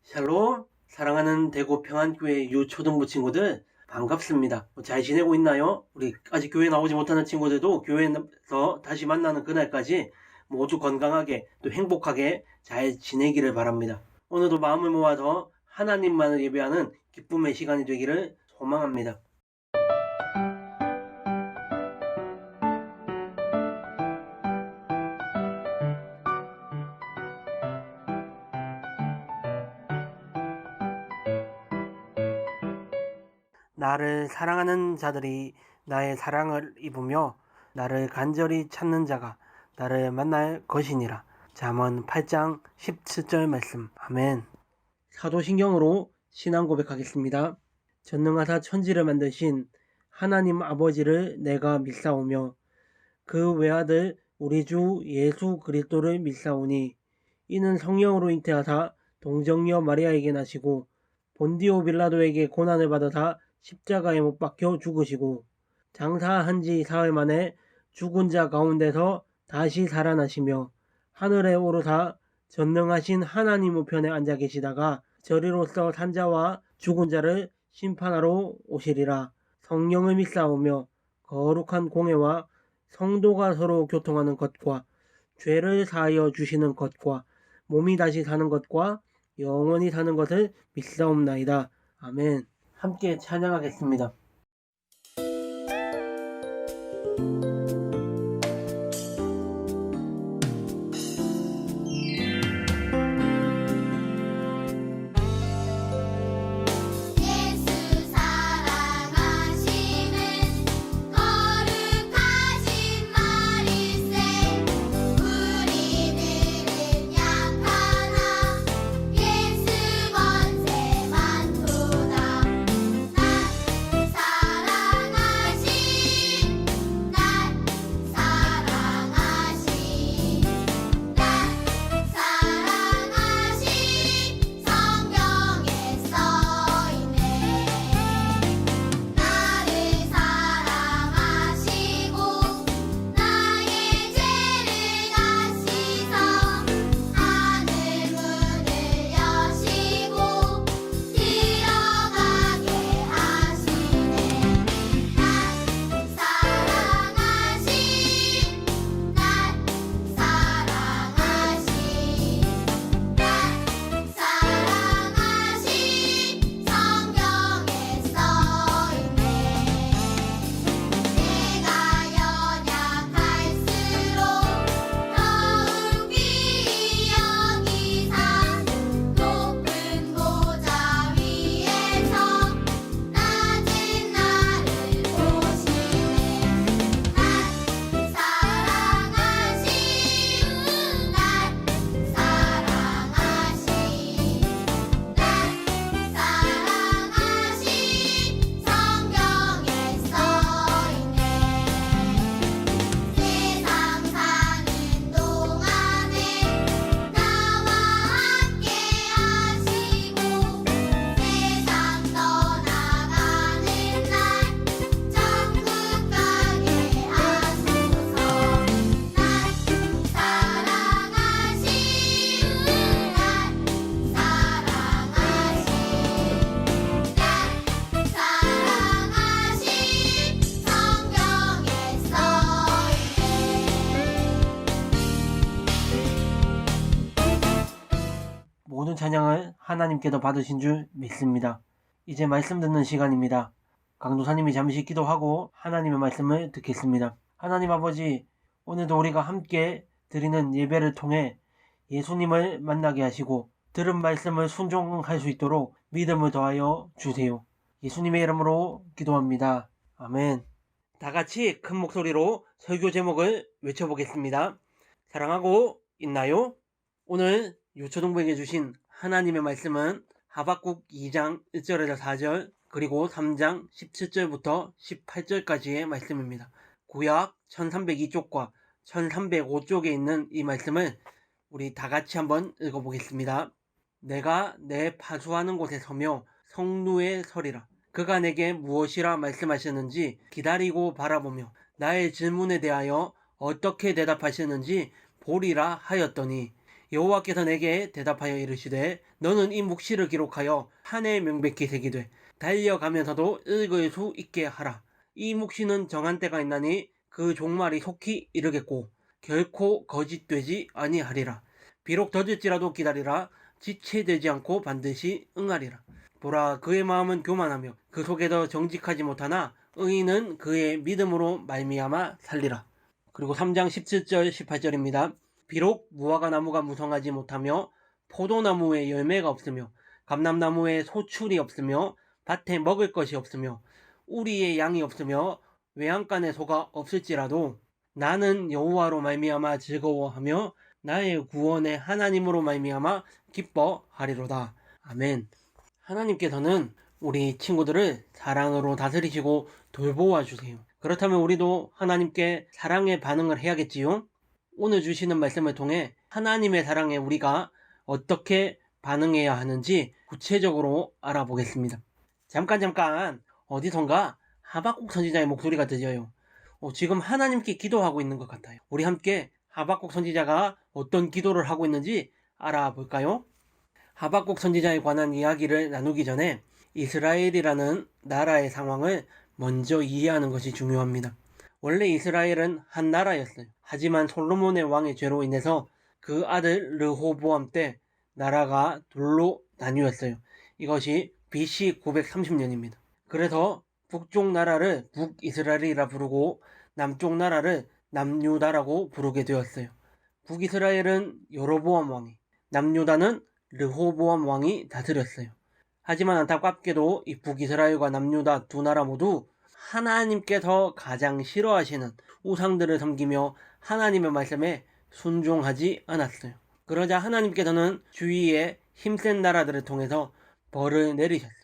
샬롬, 사랑하는 대구 평안교회 유초등부 친구들 반갑습니다. 잘 지내고 있나요? 우리 아직 교회 나오지 못하는 친구들도 교회에서 다시 만나는 그날까지 모두 건강하게 또 행복하게 잘 지내기를 바랍니다. 오늘도 마음을 모아서 하나님만을 예배하는 기쁨의 시간이 되기를 소망합니다. 나를 사랑하는 자들이 나의 사랑을 입으며 나를 간절히 찾는 자가 나를 만날 것이니라. 잠언 8장 17절 말씀. 아멘. 사도신경으로 신앙 고백하겠습니다. 전능하사 천지를 만드신 하나님 아버지를 내가 믿사오며 그 외아들 우리 주 예수 그리스도를 믿사오니 이는 성령으로 잉태하사 동정녀 마리아에게 나시고 본디오 빌라도에게 고난을 받으사 십자가에 못 박혀 죽으시고 장사한 지 사흘 만에 죽은 자 가운데서 다시 살아나시며 하늘에 오르사 전능하신 하나님 우편에 앉아 계시다가 저리로서 산자와 죽은 자를 심판하러 오시리라. 성령을 믿사오며 거룩한 공회와 성도가 서로 교통하는 것과 죄를 사하여 주시는 것과 몸이 다시 사는 것과 영원히 사는 것을 믿사옵나이다. 아멘. 함께 찬양하겠습니다. 모든 찬양을 하나님께서 받으신 줄 믿습니다. 이제 말씀 듣는 시간입니다. 강도사님이 잠시 기도하고 하나님의 말씀을 듣겠습니다. 하나님 아버지, 오늘도 우리가 함께 드리는 예배를 통해 예수님을 만나게 하시고 들은 말씀을 순종할 수 있도록 믿음을 더하여 주세요. 예수님의 이름으로 기도합니다. 아멘. 다 같이 큰 목소리로 설교 제목을 외쳐보겠습니다. 사랑하고 있나요? 오늘 유초등부에게 주신 하나님의 말씀은 하박국 2장 1절에서 4절 그리고 3장 17절부터 18절까지의 말씀입니다. 구약 1302쪽과 1305쪽에 있는 이 말씀을 우리 다 같이 한번 읽어보겠습니다. 내가 내 파수하는 곳에 서며 성루에 서리라. 그가 내게 무엇이라 말씀하셨는지 기다리고 바라보며 나의 질문에 대하여 어떻게 대답하셨는지 보리라 하였더니 여호와께서 내게 대답하여 이르시되 너는 이 묵시를 기록하여 판에 명백히 새기되 달려가면서도 읽을 수 있게 하라. 이 묵시는 정한 때가 있나니 그 종말이 속히 이르겠고 결코 거짓되지 아니하리라. 비록 더딜지라도 기다리라. 지체되지 않고 반드시 응하리라. 보라, 그의 마음은 교만하며 그 속에서 정직하지 못하나 의인은 그의 믿음으로 말미암아 살리라. 그리고 3장 17절 18절입니다. 비록 무화과 나무가 무성하지 못하며 포도나무에 열매가 없으며 감람나무에 소출이 없으며 밭에 먹을 것이 없으며 우리의 양이 없으며 외양간에 소가 없을지라도 나는 여호와로 말미암아 즐거워하며 나의 구원의 하나님으로 말미암아 기뻐하리로다. 아멘. 하나님께서는 우리 친구들을 사랑으로 다스리시고 돌보아 주세요. 그렇다면 우리도 하나님께 사랑의 반응을 해야겠지요? 오늘 주시는 말씀을 통해 하나님의 사랑에 우리가 어떻게 반응해야 하는지 구체적으로 알아보겠습니다. 잠깐 어디선가 하박국 선지자의 목소리가 들려요. 지금 하나님께 기도하고 있는 것 같아요. 우리 함께 하박국 선지자가 어떤 기도를 하고 있는지 알아볼까요? 하박국 선지자에 관한 이야기를 나누기 전에 이스라엘이라는 나라의 상황을 먼저 이해하는 것이 중요합니다. 원래 이스라엘은 한 나라였어요. 하지만 솔로몬의 왕의 죄로 인해서 그 아들 르호보암 때 나라가 둘로 나뉘었어요. 이것이 BC 930년입니다. 그래서 북쪽 나라를 북이스라엘이라 부르고 남쪽 나라를 남유다라고 부르게 되었어요. 북이스라엘은 여로보암 왕이, 남유다는 르호보암 왕이 다스렸어요. 하지만 안타깝게도 이 북이스라엘과 남유다 두 나라 모두 하나님께서 가장 싫어하시는 우상들을 섬기며 하나님의 말씀에 순종하지 않았어요. 그러자 하나님께서는 주위의 힘센 나라들을 통해서 벌을 내리셨어요.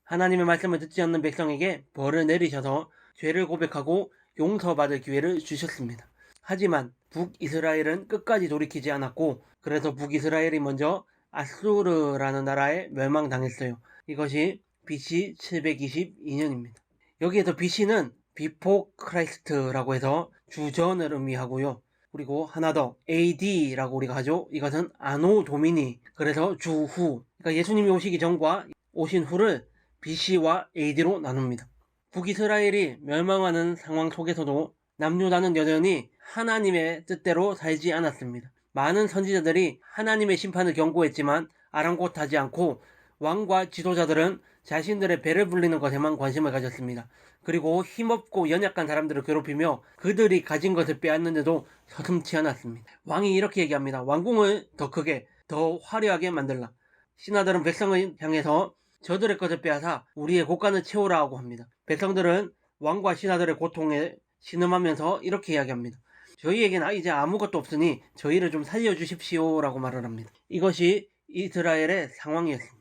하나님의 말씀을 듣지 않는 백성에게 벌을 내리셔서 죄를 고백하고 용서받을 기회를 주셨습니다. 하지만 북이스라엘은 끝까지 돌이키지 않았고 그래서 북이스라엘이 먼저 아수르라는 나라에 멸망당했어요. 이것이 BC 722년입니다. 여기에서 BC는 Before Christ라고 해서 주전을 의미하고요. 그리고 하나 더 AD라고 우리가 하죠. 이것은 아노 도미니, 그래서 주후. 그러니까 예수님이 오시기 전과 오신 후를 BC와 AD로 나눕니다. 북이스라엘이 멸망하는 상황 속에서도 남유다는 여전히 하나님의 뜻대로 살지 않았습니다. 많은 선지자들이 하나님의 심판을 경고했지만 아랑곳하지 않고 왕과 지도자들은 자신들의 배를 불리는 것에만 관심을 가졌습니다. 그리고 힘없고 연약한 사람들을 괴롭히며 그들이 가진 것을 빼앗는데도 서슴지 않았습니다. 왕이 이렇게 얘기합니다. 왕궁을 더 크게, 더 화려하게 만들라. 신하들은 백성을 향해서 저들의 것을 빼앗아 우리의 곳간을 채우라 하고 합니다. 백성들은 왕과 신하들의 고통에 신음하면서 이렇게 이야기합니다. 저희에게는 이제 아무것도 없으니 저희를 좀 살려주십시오 라고 말을 합니다. 이것이 이스라엘의 상황이었습니다.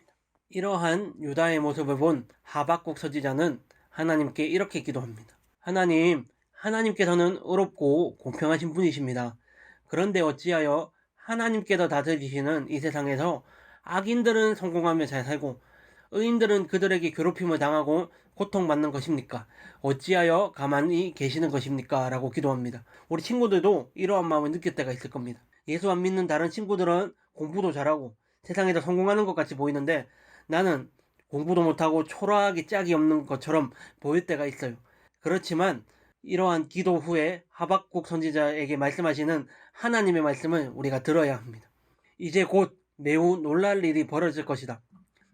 이러한 유다의 모습을 본 하박국 선지자는 하나님께 이렇게 기도합니다. 하나님, 하나님께서는 의롭고 공평하신 분이십니다. 그런데 어찌하여 하나님께서 다스리시는 이 세상에서 악인들은 성공하며 잘 살고 의인들은 그들에게 괴롭힘을 당하고 고통받는 것입니까? 어찌하여 가만히 계시는 것입니까? 라고 기도합니다. 우리 친구들도 이러한 마음을 느낄 때가 있을 겁니다. 예수 안 믿는 다른 친구들은 공부도 잘하고 세상에서 성공하는 것 같이 보이는데 나는 공부도 못하고 초라하게 짝이 없는 것처럼 보일 때가 있어요. 그렇지만 이러한 기도 후에 하박국 선지자에게 말씀하시는 하나님의 말씀을 우리가 들어야 합니다. 이제 곧 매우 놀랄 일이 벌어질 것이다.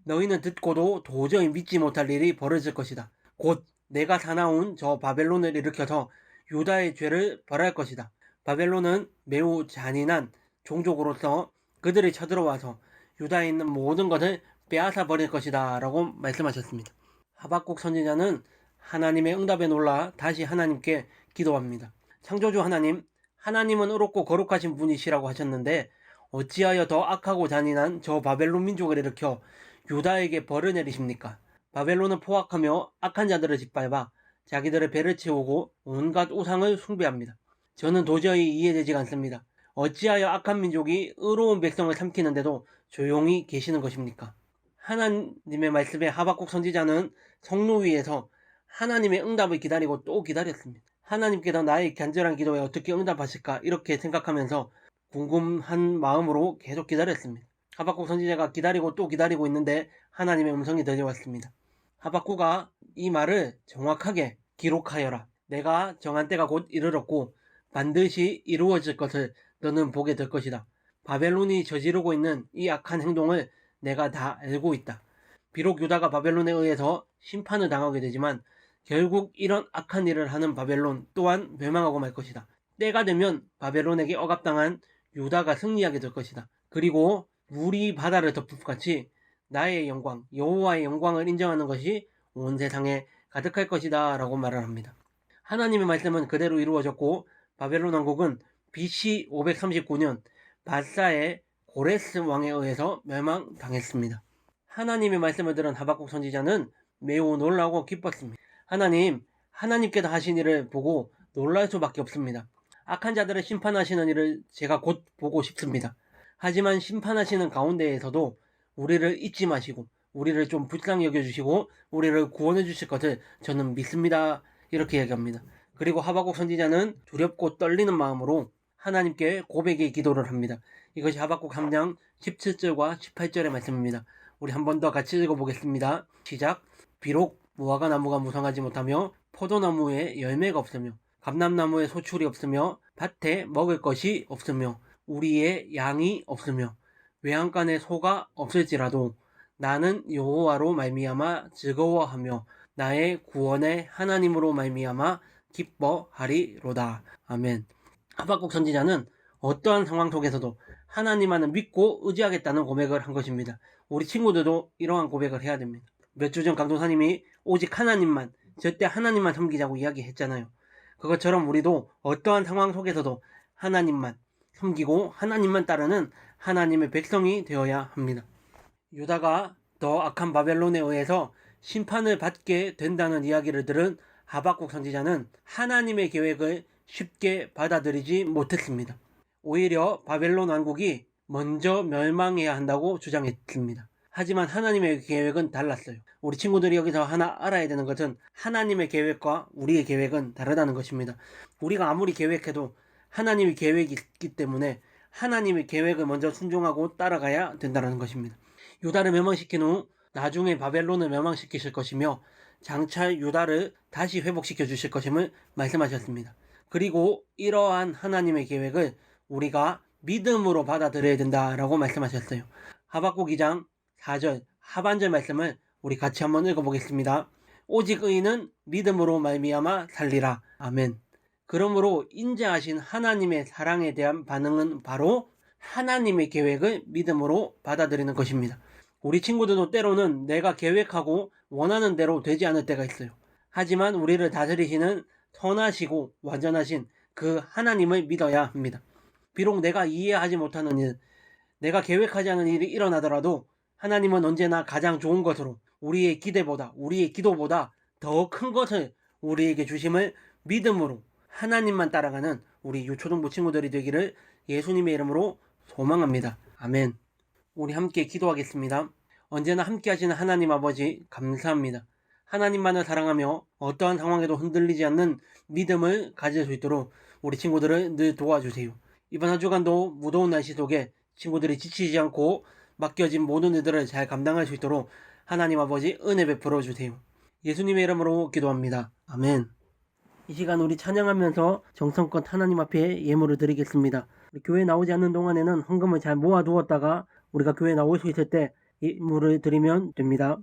너희는 듣고도 도저히 믿지 못할 일이 벌어질 것이다. 곧 내가 사나운 저 바벨론을 일으켜서 유다의 죄를 벌할 것이다. 바벨론은 매우 잔인한 종족으로서 그들이 쳐들어와서 유다에 있는 모든 것을 빼앗아 버릴 것이다 라고 말씀하셨습니다. 하박국 선지자는 하나님의 응답에 놀라 다시 하나님께 기도합니다. 창조주 하나님, 하나님은 의롭고 거룩하신 분이시라고 하셨는데 어찌하여 더 악하고 잔인한 저 바벨론 민족을 일으켜 유다에게 벌을 내리십니까? 바벨론은 포악하며 악한 자들을 짓밟아 자기들의 배를 채우고 온갖 우상을 숭배합니다. 저는 도저히 이해되지 않습니다. 어찌하여 악한 민족이 의로운 백성을 삼키는데도 조용히 계시는 것입니까? 하나님의 말씀에 하박국 선지자는 성로 위에서 하나님의 응답을 기다리고 또 기다렸습니다. 하나님께서 나의 간절한 기도에 어떻게 응답하실까 이렇게 생각하면서 궁금한 마음으로 계속 기다렸습니다. 하박국 선지자가 기다리고 또 기다리고 있는데 하나님의 음성이 들려왔습니다. 하박국아, 이 말을 정확하게 기록하여라. 내가 정한 때가 곧 이르렀고 반드시 이루어질 것을 너는 보게 될 것이다. 바벨론이 저지르고 있는 이 악한 행동을 내가 다 알고 있다. 비록 유다가 바벨론에 의해서 심판을 당하게 되지만 결국 이런 악한 일을 하는 바벨론 또한 멸망하고 말 것이다. 때가 되면 바벨론에게 억압당한 유다가 승리하게 될 것이다. 그리고 물이 바다를 덮음같이 나의 영광, 여호와의 영광을 인정하는 것이 온 세상에 가득할 것이다 라고 말을 합니다. 하나님의 말씀은 그대로 이루어졌고 바벨론 왕국은 BC 539년 바사의 고레스 왕에 의해서 멸망당했습니다. 하나님의 말씀을 들은 하박국 선지자는 매우 놀라고 기뻤습니다. 하나님께서 하신 일을 보고 놀랄 수밖에 없습니다. 악한 자들을 심판하시는 일을 제가 곧 보고 싶습니다. 하지만 심판하시는 가운데에서도 우리를 잊지 마시고 우리를 좀 불쌍히 여겨주시고 우리를 구원해 주실 것을 저는 믿습니다. 이렇게 얘기합니다. 그리고 하박국 선지자는 두렵고 떨리는 마음으로 하나님께 고백의 기도를 합니다. 이것이 하박국 3장 17절과 18절의 말씀입니다. 우리 한 번 더 같이 읽어보겠습니다. 시작. 비록 무화과 나무가 무성하지 못하며 포도나무에 열매가 없으며 감람나무에 소출이 없으며 밭에 먹을 것이 없으며 우리의 양이 없으며 외양간에 소가 없을지라도 나는 여호와로 말미암아 즐거워하며 나의 구원의 하나님으로 말미암아 기뻐하리로다. 아멘. 하박국 선지자는 어떠한 상황 속에서도 하나님만을 믿고 의지하겠다는 고백을 한 것입니다. 우리 친구들도 이러한 고백을 해야 됩니다. 몇 주 전 강도사님이 오직 하나님만, 절대 하나님만 섬기자고 이야기했잖아요. 그것처럼 우리도 어떠한 상황 속에서도 하나님만 섬기고 하나님만 따르는 하나님의 백성이 되어야 합니다. 유다가 더 악한 바벨론에 의해서 심판을 받게 된다는 이야기를 들은 하박국 선지자는 하나님의 계획을 쉽게 받아들이지 못했습니다. 오히려 바벨론 왕국이 먼저 멸망해야 한다고 주장했습니다. 하지만 하나님의 계획은 달랐어요. 우리 친구들이 여기서 하나 알아야 되는 것은 하나님의 계획과 우리의 계획은 다르다는 것입니다. 우리가 아무리 계획해도 하나님의 계획이 있기 때문에 하나님의 계획을 먼저 순종하고 따라가야 된다는 것입니다. 유다를 멸망시킨 후 나중에 바벨론을 멸망시키실 것이며 장차 유다를 다시 회복시켜 주실 것임을 말씀하셨습니다. 그리고 이러한 하나님의 계획을 우리가 믿음으로 받아들여야 된다라고 말씀하셨어요. 하박국 2장 4절 하반절 말씀을 우리 같이 한번 읽어보겠습니다. 오직 의인은 믿음으로 말미암아 살리라. 아멘. 그러므로 인자하신 하나님의 사랑에 대한 반응은 바로 하나님의 계획을 믿음으로 받아들이는 것입니다. 우리 친구들도 때로는 내가 계획하고 원하는 대로 되지 않을 때가 있어요. 하지만 우리를 다스리시는 선하시고 완전하신 그 하나님을 믿어야 합니다. 비록 내가 이해하지 못하는 일, 내가 계획하지 않은 일이 일어나더라도 하나님은 언제나 가장 좋은 것으로 우리의 기대보다, 우리의 기도보다 더 큰 것을 우리에게 주심을 믿음으로 하나님만 따라가는 우리 유초등부 친구들이 되기를 예수님의 이름으로 소망합니다. 아멘. 우리 함께 기도하겠습니다. 언제나 함께 하시는 하나님 아버지 감사합니다. 하나님만을 사랑하며 어떠한 상황에도 흔들리지 않는 믿음을 가질 수 있도록 우리 친구들을 늘 도와주세요. 이번 한 주간도 무더운 날씨 속에 친구들이 지치지 않고 맡겨진 모든 일들을 잘 감당할 수 있도록 하나님 아버지 은혜 베풀어 주세요. 예수님의 이름으로 기도합니다. 아멘. 이 시간 우리 찬양하면서 정성껏 하나님 앞에 예물을 드리겠습니다. 우리 교회 나오지 않는 동안에는 헌금을 잘 모아두었다가 우리가 교회 나올 수 있을 때 예물을 드리면 됩니다.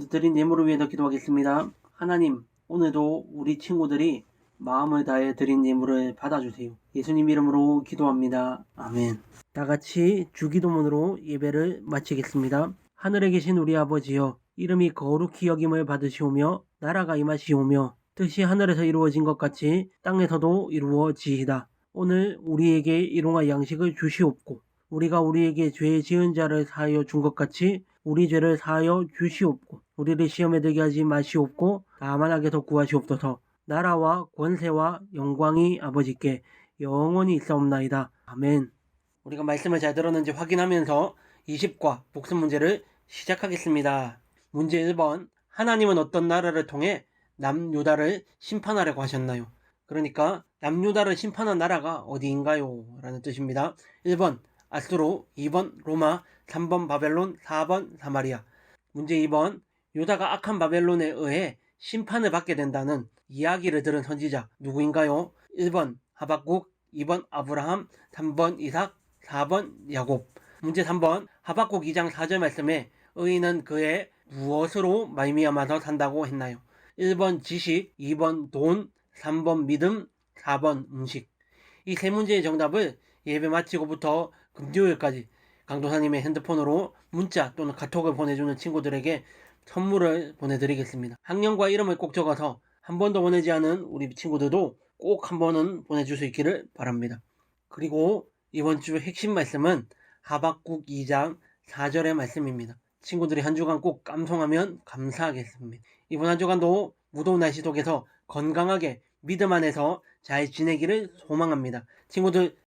드린 예물을 위해 기도하겠습니다. 하나님, 오늘도 우리 친구들이 마음을 다해 드린 예물을 받아주세요. 예수님 이름으로 기도합니다. 아멘. 다같이 주기도문으로 예배를 마치겠습니다. 하늘에 계신 우리 아버지여, 이름이 거룩히 여김을 받으시오며 나라가 임하시오며 뜻이 하늘에서 이루어진 것 같이 땅에서도 이루어지이다. 오늘 우리에게 일용할 양식을 주시옵고 우리가 우리에게 죄 지은 자를 사하여 준 것 같이 우리 죄를 사하여 주시옵고 우리를 시험에 들게 하지 마시옵고 다만 악에서 구하시옵소서. 나라와 권세와 영광이 아버지께 영원히 있사옵나이다. 아멘. 우리가 말씀을 잘 들었는지 확인하면서 20과 복습 문제를 시작하겠습니다. 문제 1번. 하나님은 어떤 나라를 통해 남유다를 심판하려고 하셨나요? 그러니까 남유다를 심판한 나라가 어디인가요? 라는 뜻입니다. 1번 아수르, 2번 로마, 3번 바벨론, 4번 사마리아. 문제 2번. 유다가 악한 바벨론에 의해 심판을 받게 된다는 이야기를 들은 선지자 누구인가요? 1번 하박국, 2번 아브라함, 3번 이삭, 4번 야곱. 문제 3번. 하박국 2장 4절 말씀에 의인은 그의 무엇으로 말미암아서 산다고 했나요? 1번 지식, 2번 돈, 3번 믿음, 4번 음식. 이 세 문제의 정답을 예배 마치고부터 금요일까지 강도사님의 핸드폰으로 문자 또는 카톡을 보내주는 친구들에게 선물을 보내드리겠습니다. 학년과 이름을 꼭 적어서 한 번도 보내지 않은 우리 친구들도 꼭 한 번은 보내줄 수 있기를 바랍니다. 그리고 이번 주 핵심 말씀은 하박국 2장 4절의 말씀입니다. 친구들이 한 주간 꼭 깜송하면 감사하겠습니다. 이번 한 주간도 무더운 날씨 속에서 건강하게 믿음 안에서 잘 지내기를 소망합니다. 친구들